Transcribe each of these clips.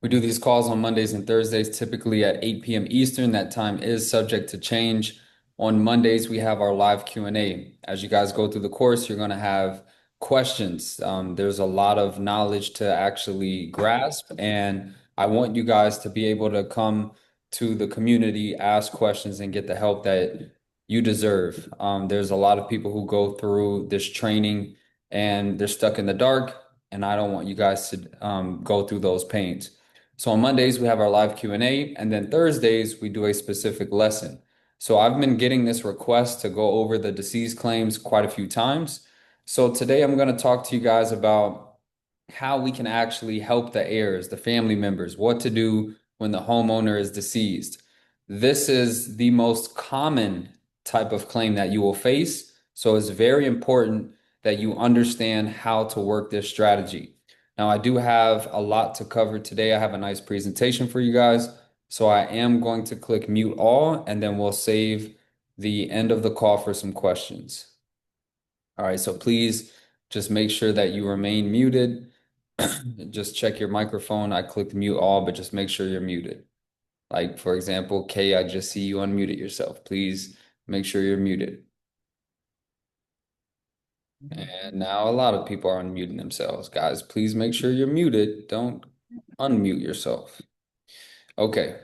We do these calls on Mondays and Thursdays, typically at 8 p.m. Eastern. That time is subject to change. On Mondays, we have our live Q&A. As you guys go through the course, you're going to have questions. There's a lot of knowledge to actually grasp, and I want you guys to be able to come to the community, ask questions, and get the help that you deserve. There's a lot of people who go through this training and they're stuck in the dark, and I don't want you guys to go through those pains. So on Mondays, we have our live Q&A, and then Thursdays, we do a specific lesson. So I've been getting this request to go over the deceased claims quite a few times. So today I'm going to talk to you guys about how we can actually help the heirs, the family members, what to do when the homeowner is deceased. This is the most common type of claim that you will face. So it's very important that you understand how to work this strategy. Now, I do have a lot to cover today. I have a nice presentation for you guys. So I am going to click mute all, and then we'll save the end of the call for some questions. All right, so please just make sure that you remain muted. Just check your microphone. I clicked mute all, but just make sure you're muted. Like, for example, Kay, I just see you unmuted yourself. Please make sure you're muted. And now a lot of people are unmuting themselves. Guys, please make sure you're muted. Don't unmute yourself. Okay.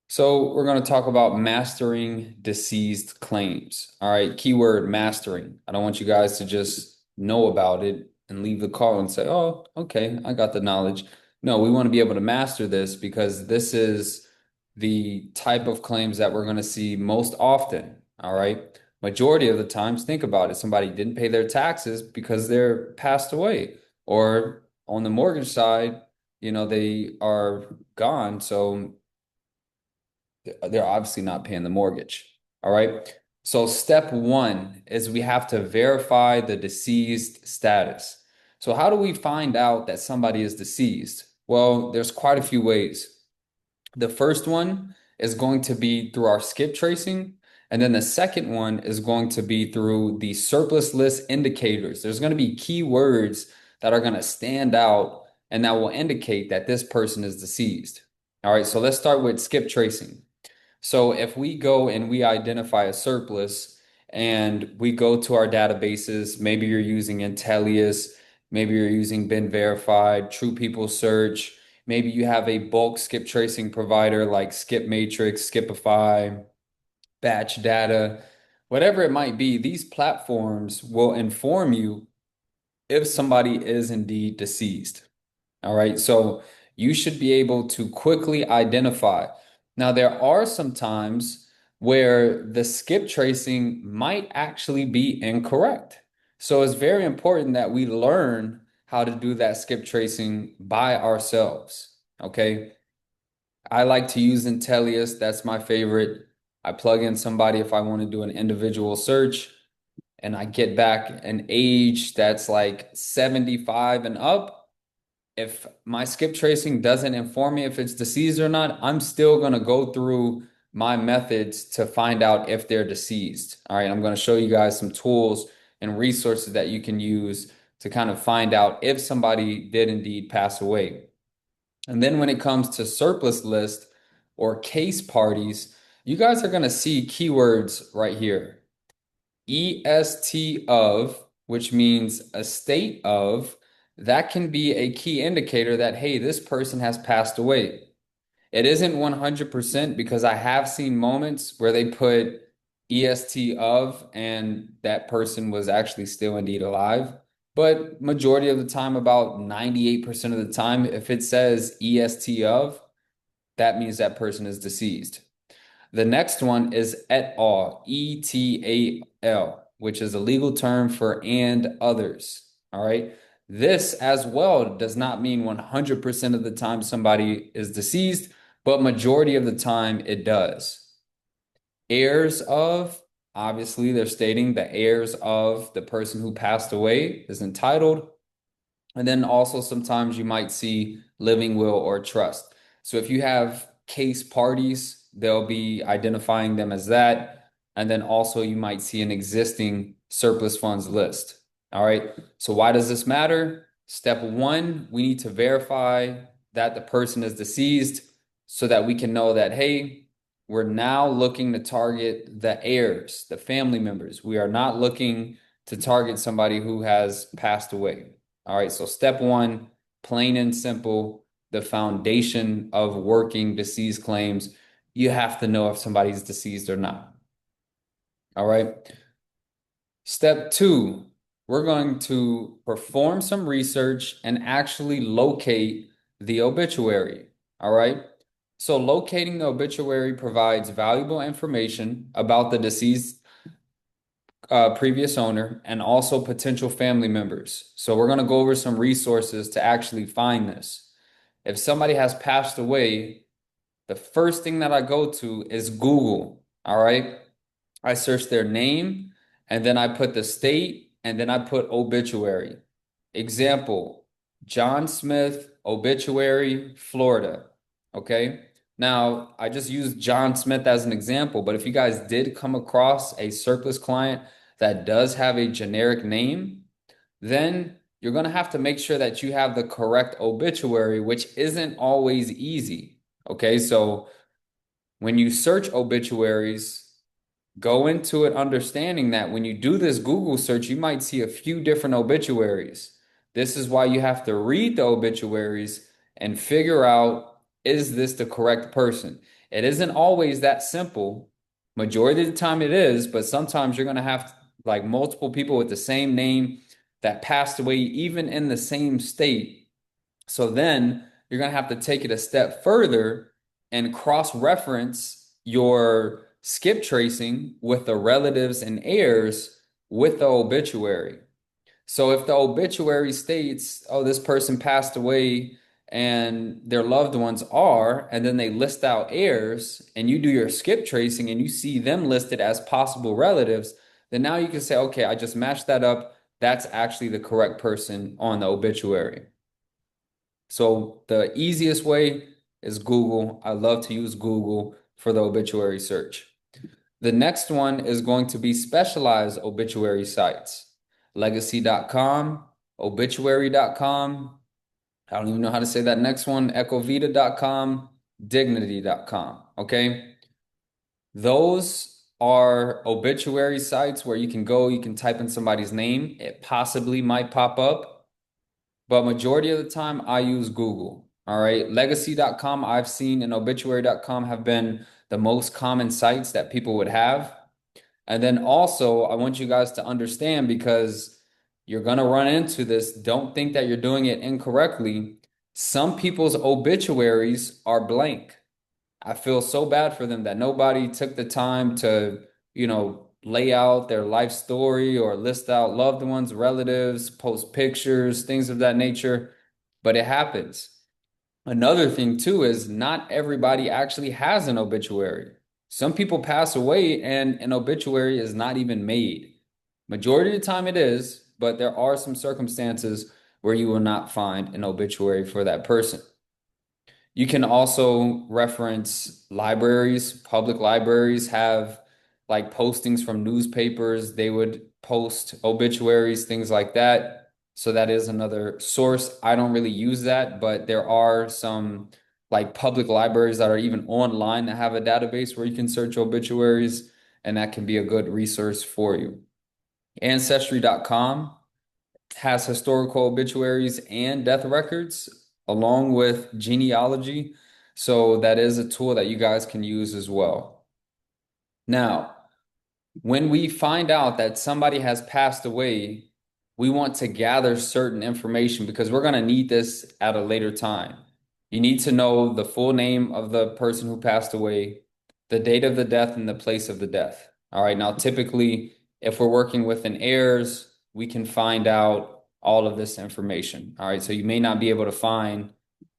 So we're going to talk about mastering deceased claims. All right, keyword mastering. I don't want you guys to just know about it and leave the call and say, "Oh, okay, I got the knowledge." No, we want to be able to master this because this is the type of claims that we're going to see most often. All right. Majority of the times, think about it. Somebody didn't pay their taxes because they're passed away, or on the mortgage side, they are gone. So they're obviously not paying the mortgage. All right. So step one is we have to verify the deceased status. So how do we find out that somebody is deceased? Well, there's quite a few ways. The first one is going to be through our skip tracing. And then the second one is going to be through the surplus list indicators. There's going to be keywords that are going to stand out and that will indicate that this person is deceased. All right, so let's start with skip tracing. So if we go and we identify a surplus and we go to our databases, maybe you're using Intellius, maybe you're using Been Verified, True People Search, maybe you have a bulk skip tracing provider like Skip Matrix, Skipify, Batch Data, whatever it might be, these platforms will inform you if somebody is indeed deceased. All right. So you should be able to quickly identify. Now, there are some times where the skip tracing might actually be incorrect. So it's very important that we learn how to do that skip tracing by ourselves. Okay. I like to use Intellius. That's my favorite. I plug in somebody if I want to do an individual search and I get back an age that's like 75 and up. If my skip tracing doesn't inform me if it's deceased or not, I'm still going to go through my methods to find out if they're deceased. All right, I'm going to show you guys some tools and resources that you can use to kind of find out if somebody did indeed pass away. And then when it comes to surplus list or case parties, you guys are going to see keywords right here. EST of, which means a state of, that can be a key indicator that, hey, this person has passed away. It isn't 100% because I have seen moments where they put EST of and that person was actually still indeed alive. But majority of the time, about 98% of the time, if it says EST of, that means that person is deceased. The next one is et al, ETAL, which is a legal term for and others. All right. This as well does not mean 100% of the time somebody is deceased, but majority of the time it does. Heirs of, obviously, they're stating the heirs of the person who passed away is entitled. And then also sometimes you might see living will or trust. So if you have case parties, they'll be identifying them as that. And then also you might see an existing surplus funds list. All right. So why does this matter? Step one, we need to verify that the person is deceased so that we can know that, hey, we're now looking to target the heirs, the family members. We are not looking to target somebody who has passed away. All right, so step one, plain and simple, the foundation of working deceased claims. You have to know if somebody's deceased or not. All right. Step two, we're going to perform some research and actually locate the obituary. All right. So, locating the obituary provides valuable information about the deceased previous owner and also potential family members. So, we're going to go over some resources to actually find this. If somebody has passed away, the first thing that I go to is Google. All right. I search their name and then I put the state and then I put obituary. Example, John Smith, obituary, Florida. Okay. Now, I just used John Smith as an example, but if you guys did come across a surplus client that does have a generic name, then you're going to have to make sure that you have the correct obituary, which isn't always easy. Okay. So when you search obituaries, go into it understanding that when you do this Google search, you might see a few different obituaries. This is why you have to read the obituaries and figure out, is this the correct person? It isn't always that simple. Majority of the time it is, but sometimes you're going to have like multiple people with the same name that passed away, even in the same state. So then you're going to have to take it a step further and cross-reference your skip tracing with the relatives and heirs with the obituary. So if the obituary states, oh, this person passed away and their loved ones are, and then they list out heirs, and you do your skip tracing and you see them listed as possible relatives, then now you can say, okay, I just matched that up. That's actually the correct person on the obituary. So the easiest way is Google. I love to use Google for the obituary search. The next one is going to be specialized obituary sites. Legacy.com, obituary.com. I don't even know how to say that next one. Ecovita.com, dignity.com. Okay. Those are obituary sites where you can go, you can type in somebody's name. It possibly might pop up, but majority of the time I use Google. All right. Legacy.com, I've seen, and obituary.com have been the most common sites that people would have. And then also, I want you guys to understand, because you're going to run into this. Don't think that you're doing it incorrectly. Some people's obituaries are blank. I feel so bad for them that nobody took the time to, lay out their life story or list out loved ones, relatives, post pictures, things of that nature. But it happens. Another thing too is not everybody actually has an obituary. Some people pass away and an obituary is not even made. Majority of the time it is, but there are some circumstances where you will not find an obituary for that person. You can also reference libraries. Public libraries have like postings from newspapers. They would post obituaries, things like that. So that is another source. I don't really use that, but there are some like public libraries that are even online that have a database where you can search obituaries, and that can be a good resource for you. Ancestry.com has historical obituaries and death records along with genealogy. So that is a tool that you guys can use as well. Now, when we find out that somebody has passed away, we want to gather certain information because we're going to need this at a later time. You need to know the full name of the person who passed away, the date of the death, and the place of the death. All right. Now, typically, if we're working with an heirs, we can find out all of this information. All right. So you may not be able to find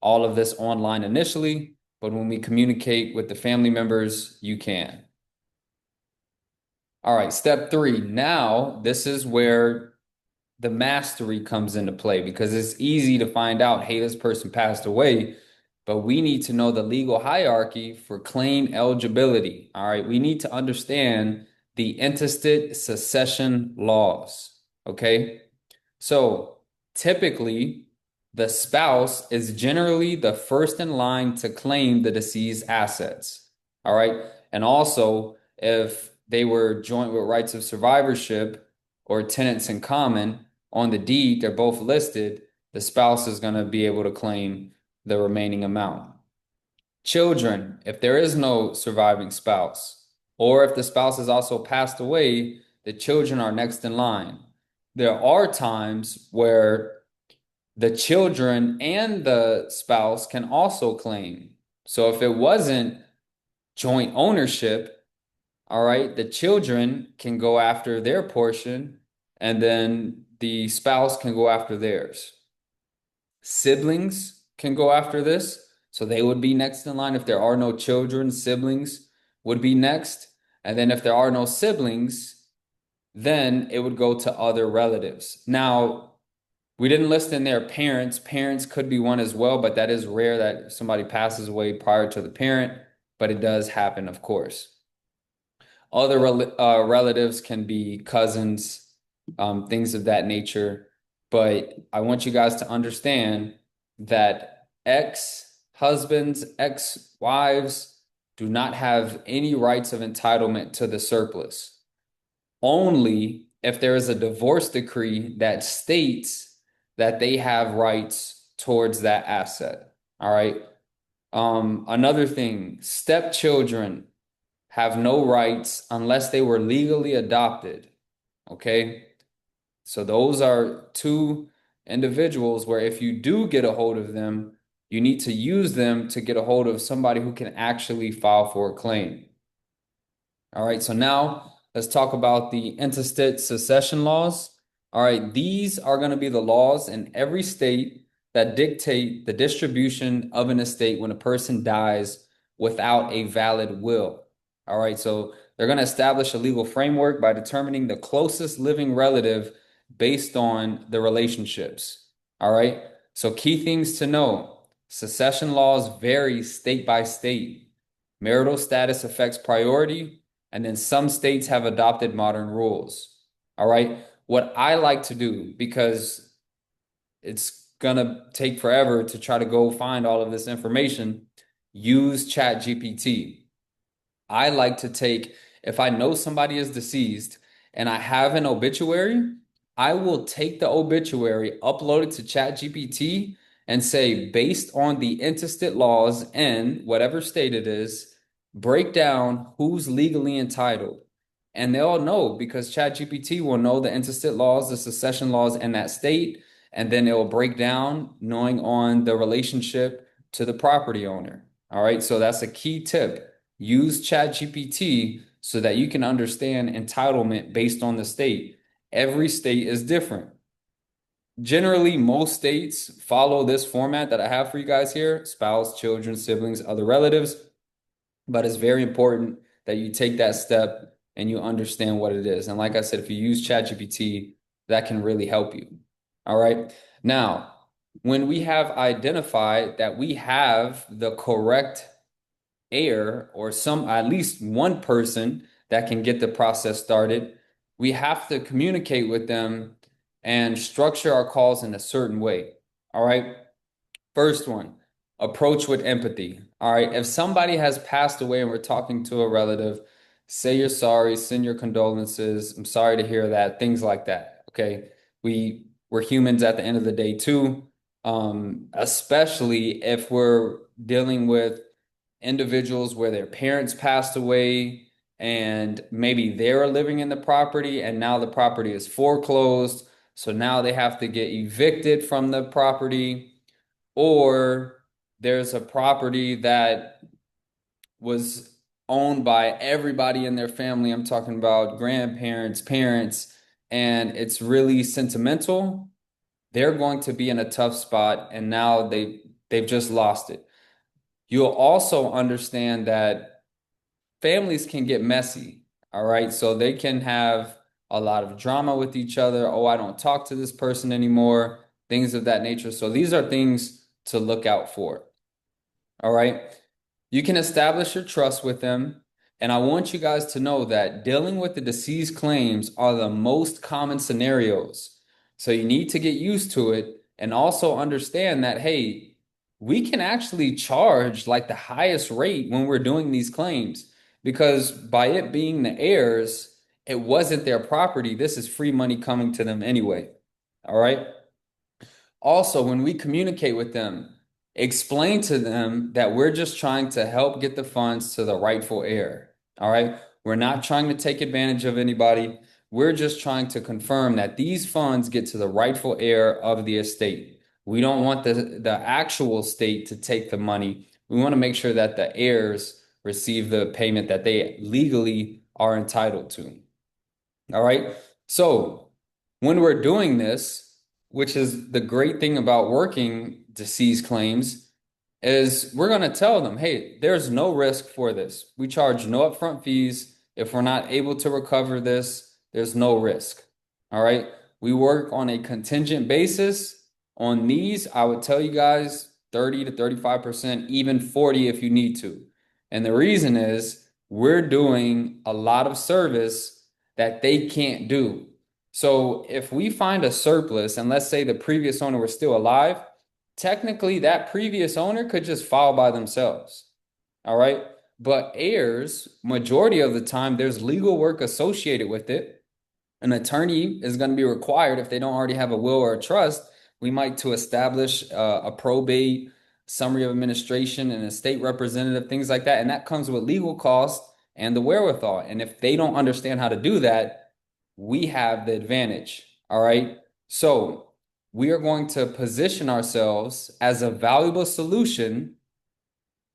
all of this online initially, but when we communicate with the family members, you can. All right, step three. Now, this is where the mastery comes into play because it's easy to find out, hey, this person passed away, but we need to know the legal hierarchy for claim eligibility. All right, we need to understand the intestate succession laws. Okay, so Typically, the spouse is generally the first in line to claim the deceased assets. All right. And also, if they were joint with rights of survivorship or tenants in common on the deed, they're both listed, the spouse is going to be able to claim the remaining amount. Children, if there is no surviving spouse, or if the spouse has also passed away, the children are next in line. There are times where the children and the spouse can also claim. So if it wasn't joint ownership, all right, the children can go after their portion and then the spouse can go after theirs. Siblings can go after this. So they would be next in line. If there are no children, siblings would be next. And then if there are no siblings, then it would go to other relatives. Now, we didn't list in there parents. Parents could be one as well, but that is rare that somebody passes away prior to the parent, but it does happen, of course. Other relatives can be cousins, things of that nature. But I want you guys to understand that ex-husbands, ex-wives do not have any rights of entitlement to the surplus. Only if there is a divorce decree that states that they have rights towards that asset. All right. Another thing, stepchildren have no rights unless they were legally adopted. Okay. So those are two individuals where if you do get a hold of them, you need to use them to get a hold of somebody who can actually file for a claim. All right, so now let's talk about the intestate succession laws. All right, these are going to be the laws in every state that dictate the distribution of an estate when a person dies without a valid will. All right, so they're going to establish a legal framework by determining the closest living relative based on the relationships. All right, so key things to know. Succession laws vary state by state. Marital status affects priority, and then some states have adopted modern rules. All right. What I like to do, because it's gonna take forever to try to go find all of this information, use ChatGPT. I like to take, if I know somebody is deceased and I have an obituary, I will take the obituary, upload it to ChatGPT, and say, based on the intestate laws in whatever state it is, break down who's legally entitled. And they'll know because ChatGPT will know the intestate laws, the succession laws in that state, and then it will break down knowing on the relationship to the property owner. All right, so that's a key tip. Use ChatGPT so that you can understand entitlement based on the state. Every state is different. Generally, most states follow this format that I have for you guys here: spouse, children, siblings, other relatives. But it's very important that you take that step and you understand what it is. And like I said, if you use ChatGPT, that can really help you. All right. Now, when we have identified that we have the correct heir or some at least one person that can get the process started, we have to communicate with them and structure our calls in a certain way. All right. First one, approach with empathy. All right. If somebody has passed away and we're talking to a relative, say you're sorry, send your condolences. I'm sorry to hear that, things like that. Okay. We're humans at the end of the day too. Especially if we're dealing with individuals where their parents passed away and maybe they're living in the property and now the property is foreclosed. So now they have to get evicted from the property, or there's a property that was owned by everybody in their family. I'm talking about grandparents, parents, and it's really sentimental. They're going to be in a tough spot, and now they've just lost it. You'll also understand that families can get messy, all right? So they can have a lot of drama with each other. Oh, I don't talk to this person anymore, things of that nature. So these are things to look out for, all right? You can establish your trust with them. And I want you guys to know that dealing with the deceased claims are the most common scenarios. So you need to get used to it and also understand that, hey, we can actually charge like the highest rate when we're doing these claims because by it being the heirs, it wasn't their property. This is free money coming to them anyway. All right. Also, when we communicate with them, explain to them that we're just trying to help get the funds to the rightful heir. All right. We're not trying to take advantage of anybody. We're just trying to confirm that these funds get to the rightful heir of the estate. We don't want the actual state to take the money. We want to make sure that the heirs receive the payment that they legally are entitled to. All right. So when we're doing this, which is the great thing about working deceased claims, is we're going to tell them, hey, there's no risk for this. We charge no upfront fees. If we're not able to recover this, there's no risk. All right. We work on a contingent basis. On these, I would tell you guys 30 to 35%, even 40 if you need to. And the reason is we're doing a lot of service that they can't do. So if we find a surplus, and let's say the previous owner was still alive, technically that previous owner could just file by themselves. All right. But heirs, majority of the time, there's legal work associated with it. An attorney is going to be required if they don't already have a will or a trust. We might to establish a probate, summary of administration, and a state representative, things like that. And that comes with legal costs and the wherewithal. And if they don't understand how to do that, we have the advantage. All right. So we are going to position ourselves as a valuable solution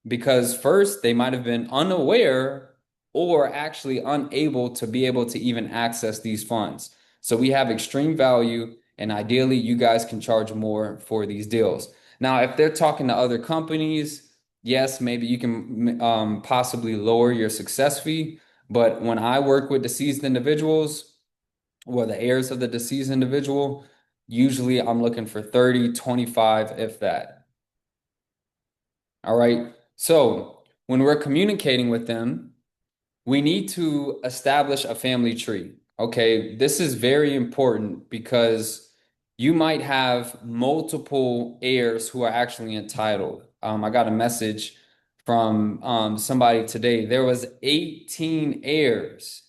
because first they might have been unaware or actually unable to be able to even access these funds. So we have extreme value, and ideally, you guys can charge more for these deals. Now, if they're talking to other companies, yes, maybe you can possibly lower your success fee. But when I work with deceased individuals, or the heirs of the deceased individual, usually I'm looking for 30, 25, if that. All right. So when we're communicating with them, we need to establish a family tree. Okay. This is very important because you might have multiple heirs who are actually entitled. I got a message from somebody today. There was 18 heirs.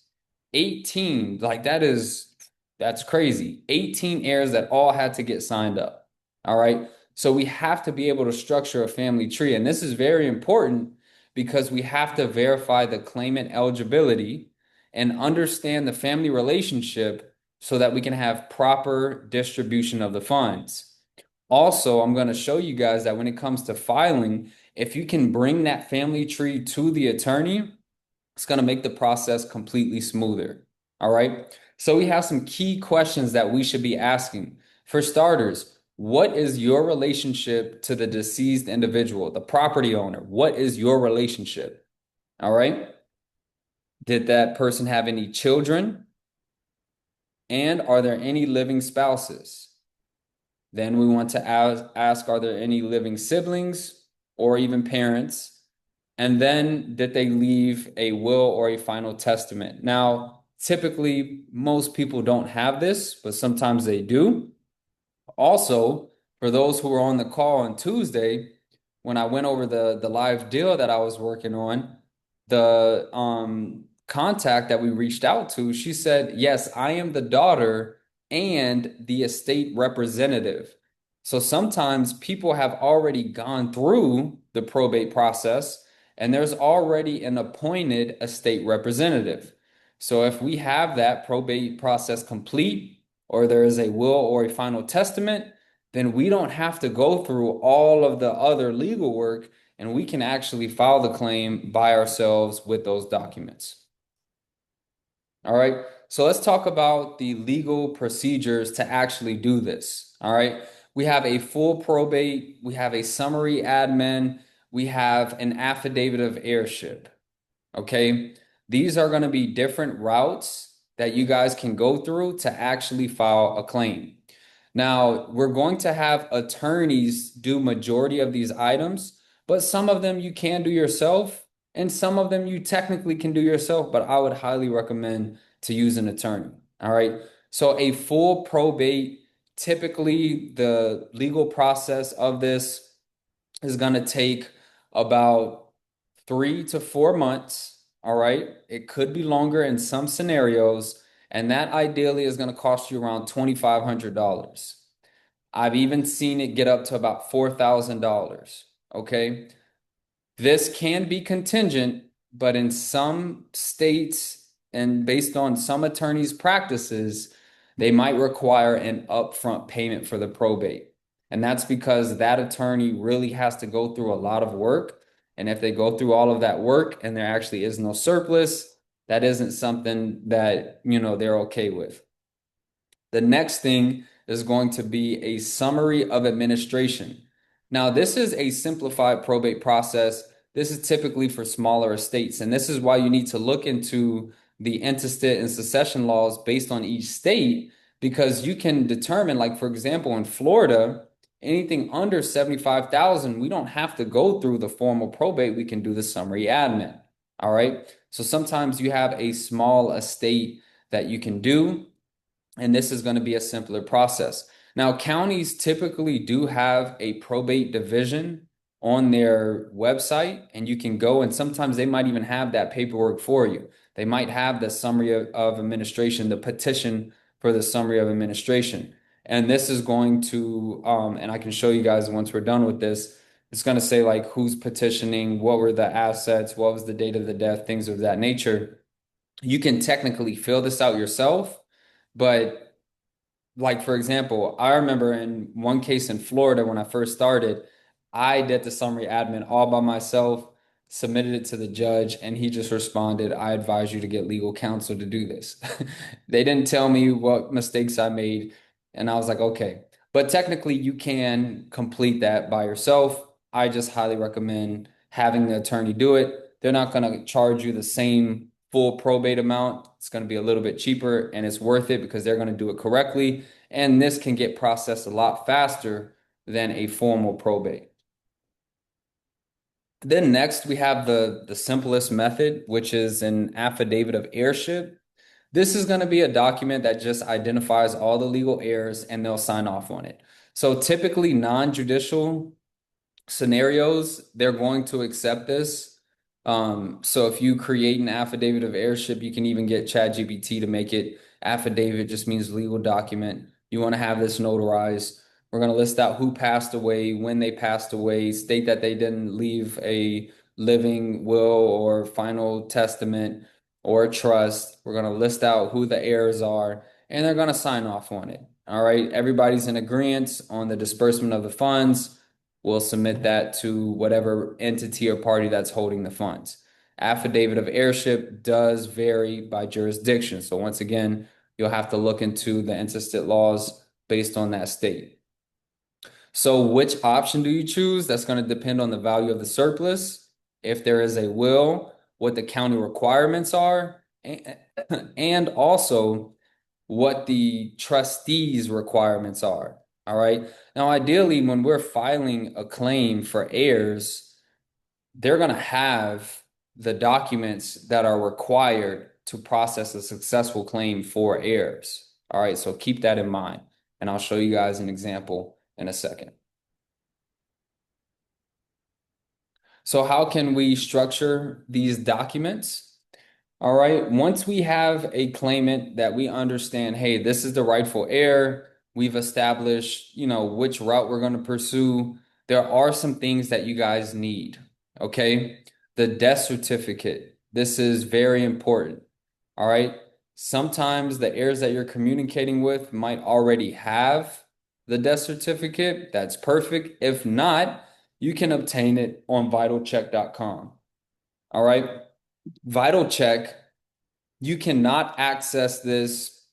18, like that's crazy. 18 heirs that all had to get signed up. All right. So we have to be able to structure a family tree. And this is very important because we have to verify the claimant eligibility and understand the family relationship so that we can have proper distribution of the funds. Also, I'm going to show you guys that when it comes to filing, if you can bring that family tree to the attorney, it's going to make the process completely smoother. All right. So we have some key questions that we should be asking. For starters, what is your relationship to the deceased individual, the property owner? What is your relationship? All right. Did that person have any children? And are there any living spouses? Then we want to ask, are there any living siblings or even parents? And then did they leave a will or a final testament? Now, typically, most people don't have this, but sometimes they do. Also, for those who were on the call on Tuesday, when I went over the live deal that I was working on, the contact that we reached out to, she said, "Yes, I am the daughter and the estate representative." So sometimes people have already gone through the probate process and there's already an appointed estate representative. So if we have that probate process complete, or there is a will or a final testament, then we don't have to go through all of the other legal work and we can actually file the claim by ourselves with those documents. All right. So let's talk about the legal procedures to actually do this. All right. We have a full probate, we have a summary admin, we have an affidavit of heirship. Okay. These are going to be different routes that you guys can go through to actually file a claim. Now, we're going to have attorneys do majority of these items, but some of them you can do yourself, and some of them you technically can do yourself, but I would highly recommend to use an attorney. All right. So a full probate Typically, the legal process of this is going to take about 3 to 4 months. All right. It could be longer in some scenarios, and that ideally is going to cost you around $2,500. I've even seen it get up to about $4,000. Okay. This can be contingent, but in some states and based on some attorneys' practices, they might require an upfront payment for the probate. And that's because that attorney really has to go through a lot of work. And if they go through all of that work and there actually is no surplus, that isn't something that, they're okay with. The next thing is going to be a summary of administration. Now, this is a simplified probate process. This is typically for smaller estates, and this is why you need to look into the intestate and succession laws based on each state, because you can determine, like, for example, in Florida, anything under 75,000, we don't have to go through the formal probate. We can do the summary admin. All right. So sometimes you have a small estate that you can do, and this is going to be a simpler process. Now, counties typically do have a probate division on their website, and you can go, and sometimes they might even have that paperwork for you. They might have the summary of administration, the petition for the summary of administration. And this is going to, and I can show you guys once we're done with this, it's going to say like who's petitioning, what were the assets, what was the date of the death, things of that nature. You can technically fill this out yourself, but like for example, I remember in one case in Florida when I first started, I did the summary admin all by myself, submitted it to the judge, and he just responded, I advise you to get legal counsel to do this. They didn't tell me what mistakes I made, and I was like, okay. But technically, you can complete that by yourself. I just highly recommend having the attorney do it. They're not going to charge you the same full probate amount. It's going to be a little bit cheaper, and it's worth it because they're going to do it correctly. And this can get processed a lot faster than a formal probate. Then next we have the simplest method, which is an affidavit of heirship. This is going to be a document that just identifies all the legal heirs and they'll sign off on it. So typically non-judicial scenarios, they're going to accept this. So if you create an affidavit of heirship, you can even get ChatGPT to make it. Affidavit just means legal document. You want to have this notarized. We're going to list out who passed away, when they passed away, state that they didn't leave a living will or final testament or a trust. We're going to list out who the heirs are, and they're going to sign off on it. All right. Everybody's in agreement on the disbursement of the funds. We'll submit that to whatever entity or party that's holding the funds. Affidavit of heirship does vary by jurisdiction. So once again, you'll have to look into the intestate laws based on that state. So which option do you choose? That's going to depend on the value of the surplus, if there is a will, what the county requirements are, and also what the trustees' requirements are. All right. Now, ideally, when we're filing a claim for heirs, they're going to have the documents that are required to process a successful claim for heirs. All right. So keep that in mind. And I'll show you guys an example in a second. So how can we structure these documents? All right. Once we have a claimant that we understand, hey, this is the rightful heir, we've established, which route we're going to pursue. There are some things that you guys need. Okay. The death certificate. This is very important. All right. Sometimes the heirs that you're communicating with might already have the death certificate. That's perfect. If not, you can obtain it on vitalcheck.com. All right. Vital Check, you cannot access this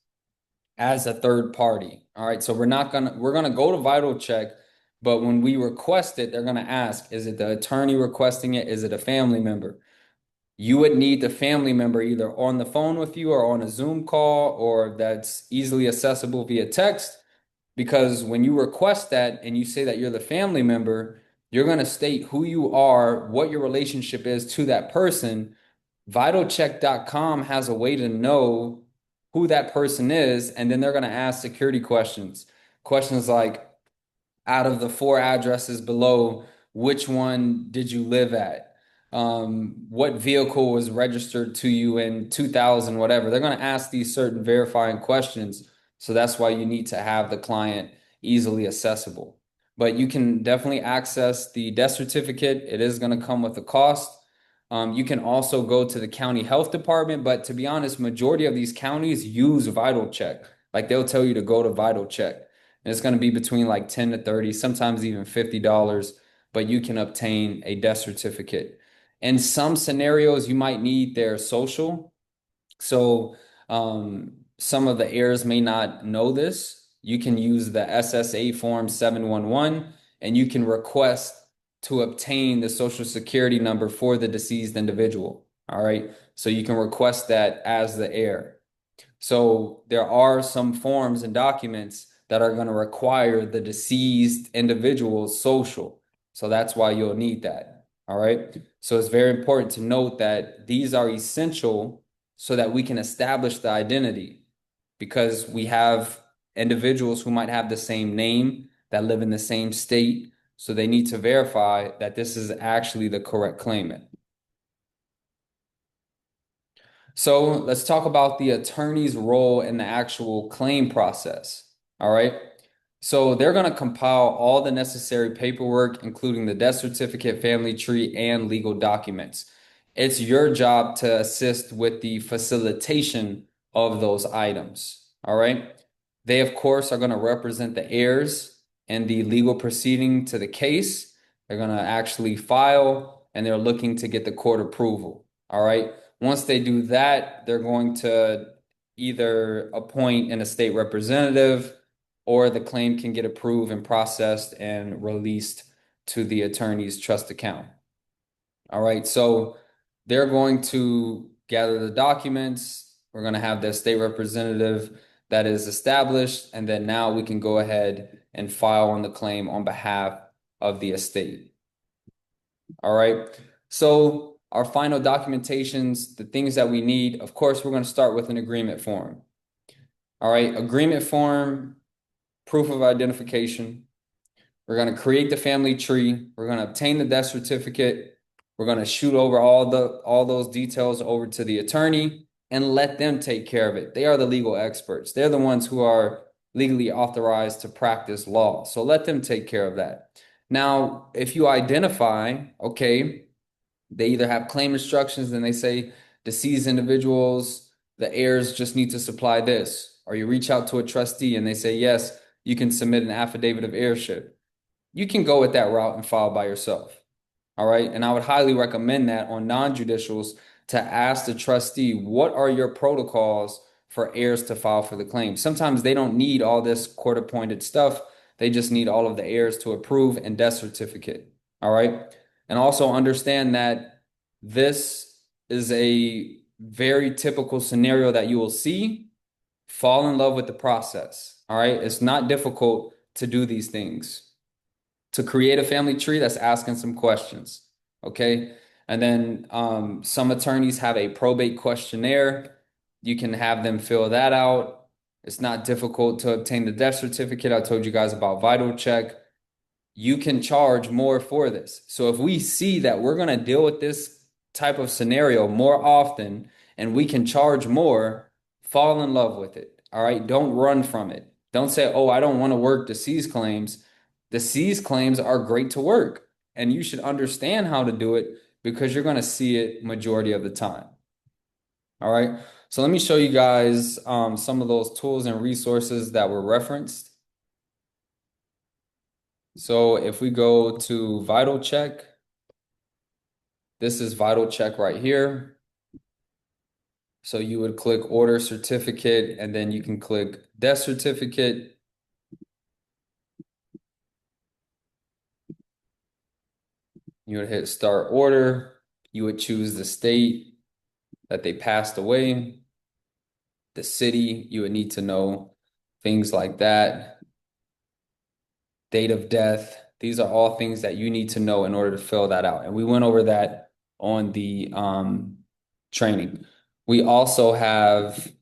as a third party. All right. So we're gonna go to Vital Check, but when we request it, they're gonna ask, is it the attorney requesting it? Is it a family member? You would need the family member either on the phone with you or on a Zoom call, or that's easily accessible via text. Because when you request that and you say that you're the family member, you're going to state who you are, what your relationship is to that person. Vitalcheck.com has a way to know who that person is, and then they're going to ask security questions. Questions like, out of the four addresses below, which one did you live at? What vehicle was registered to you in 2000, whatever. They're going to ask these certain verifying questions. So that's why you need to have the client easily accessible. But you can definitely access the death certificate. It is going to come with a cost. You can also go to the county health department, but to be honest, majority of these counties use Vital Check. Like they'll tell you to go to Vital Check. And it's going to be between like 10 to 30, sometimes even $50, but you can obtain a death certificate. In some scenarios, you might need their social. So some of the heirs may not know this. You can use the SSA form 711 and you can request to obtain the social security number for the deceased individual. All right. So you can request that as the heir. So there are some forms and documents that are going to require the deceased individual's social. So that's why you'll need that. All right. So it's very important to note that these are essential so that we can establish the identity because we have individuals who might have the same name that live in the same state. So they need to verify that this is actually the correct claimant. So let's talk about the attorney's role in the actual claim process. All right. So they're going to compile all the necessary paperwork, including the death certificate, family tree, and legal documents. It's your job to assist with the facilitation of those items. All right. They, of course, are going to represent the heirs in the legal proceeding to the case. They're going to actually file and they're looking to get the court approval. All right. Once they do that, they're going to either appoint an estate representative or the claim can get approved and processed and released to the attorney's trust account. All right, so they're going to gather the documents. We're going to have the state representative that is established, and then now we can go ahead and file on the claim on behalf of the estate. All right, so our final documentations, the things that we need, of course, we're going to start with an agreement form. All right, agreement form, proof of identification. We're going to create the family tree. We're going to obtain the death certificate. We're going to shoot over all those details over to the attorney and let them take care of it. They are the legal experts. They're the ones who are legally authorized to practice law. So let them take care of that. Now, if you identify, okay, they either have claim instructions and they say deceased individuals, the heirs just need to supply this, or you reach out to a trustee and they say, yes, you can submit an affidavit of heirship. You can go with that route and file by yourself. All right. And I would highly recommend that on non-judicials to ask the trustee, what are your protocols for heirs to file for the claim? Sometimes they don't need all this court-appointed stuff. They just need all of the heirs to approve and death certificate. All right. And also understand that this is a very typical scenario that you will see. Fall in love with the process. All right. It's not difficult to do these things. To create a family tree, that's asking some questions. Okay. And then some attorneys have a probate questionnaire. You can have them fill that out. It's not difficult to obtain the death certificate. I told you guys about Vital Check. You can charge more for this. So if we see that we're going to deal with this type of scenario more often and we can charge more, fall in love with it. All right. Don't run from it. Don't say, oh, I don't want to work deceased claims. Deceased claims are great to work and you should understand how to do it because you're going to see it majority of the time. All right. So let me show you guys some of those tools and resources that were referenced. So if we go to Vital Check, this is Vital Check right here. So you would click Order Certificate, and then you can click Death Certificate. You would hit Start Order. You would choose the state that they passed away, the city. You would need to know things like that. Date of death. These are all things that you need to know in order to fill that out. And we went over that on the training. We also have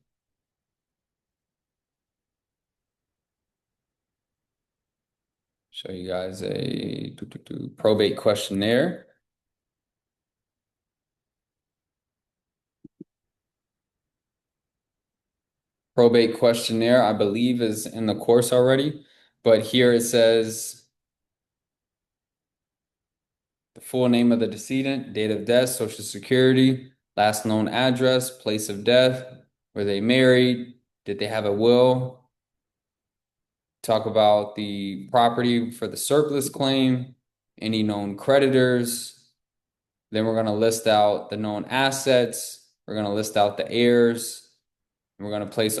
Show you guys a probate questionnaire. Probate questionnaire, I believe, is in the course already, but here it says the full name of the decedent, date of death, social security, last known address, place of death, were they married, did they have a will, talk about the property for the surplus claim, any known creditors. Then we're going to list out the known assets. We're going to list out the heirs. We're going to place